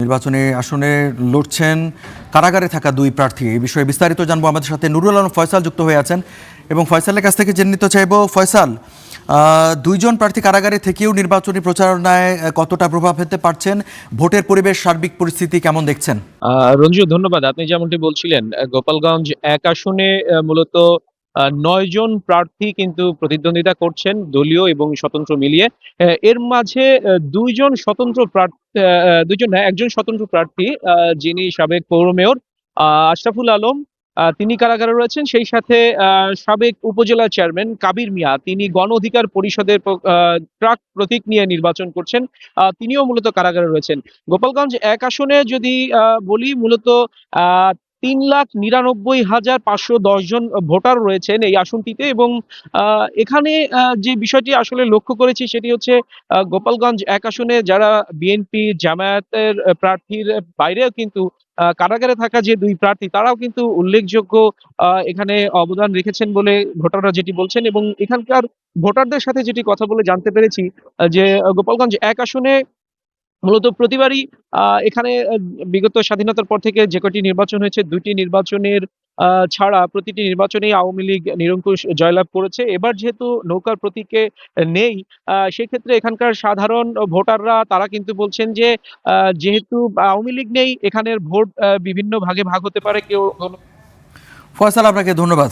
নির্বাচনী আসনে লড়ছেন কারাগারে থাকা দুই প্রার্থী। এই বিষয়ে বিস্তারিত জানবো, আমাদের সাথে নুরুল আলম ফয়সাল যুক্ত হয়ে আছেন এবং ফয়সালের কাছ থেকে জেনে নিতে চাইব, ফয়সাল, দুইজন প্রার্থী কারাগারে থেকেও নির্বাচনী প্রচারণায় কতটা প্রভাব ফেলতে পারছেন? ভোটের পরিবেশ, সার্বিক পরিস্থিতি কেমন দেখছেন? রঞ্জু, ধন্যবাদ। আপনি যেমনটি বলছিলেন, গোপালগঞ্জ এক আসনে মূলত ৯ জন প্রার্থী কিন্তু প্রতিদ্বন্দ্বিতা করছেন, দলীয় এবং স্বতন্ত্র মিলিয়ে। এর মাঝে ২ জন স্বতন্ত্র প্রার্থী, ২ জন না, একজন স্বতন্ত্র প্রার্থী, যিনি সাবেক পৌর মেয়র আশরাফুল আলম, তিনি কারাগারে রয়েছেন। সেই সাথে সাবেক উপজেলা চেয়ারম্যান কাবির মিয়া, তিনি গণ অধিকার পরিষদের প্রাক প্রতীক নিয়ে নির্বাচন করছেন। তিনিও মূলত কারাগারে রয়েছেন। গোপালগঞ্জ এক আসনে যদি বলি, মূলত আ ৩,৯৯,৫১০ জন ভোটার রয়েছেন এই আসনটিতে, এবং আ এখানে যে বিষয়টি আসলে লক্ষ্য করেছি সেটি হচ্ছে, গোপালগঞ্জ এক আসনে যারা বিএনপি, জামায়াতের প্রার্থীর বাইরেও কিন্তু কারাগারে থাকা যে ২ প্রার্থী, তারাও কিন্তু উল্লেখযোগ্য এখানে অবদান রেখেছেন বলে ভোটাররা যেটি বলছেন। এবং এখানকার ভোটারদের সাথে যেটি কথা বলে জানতে পেরেছি, যে গোপালগঞ্জ এক আসনে মূলত প্রতিবারই এখানে বিগত স্বাধীনতার পর থেকে যে কটি নির্বাচন হয়েছে, ২ টি নির্বাচনের ছাড়া প্রতিটি নির্বাচনেই আওয়ামী লীগ নিরঙ্কুশ জয়লাভ করেছে। এবার যেহেতু নৌকার প্রতীকে নেই, সেক্ষেত্রে এখানকার সাধারণ ভোটাররা তারা কিন্তু বলছেন যে, যেহেতু আওয়ামী লীগ নেই, এখানের ভোট বিভিন্ন ভাগে ভাগ হতে পারে। কেউ ফয়সাল, আপনাকে ধন্যবাদ।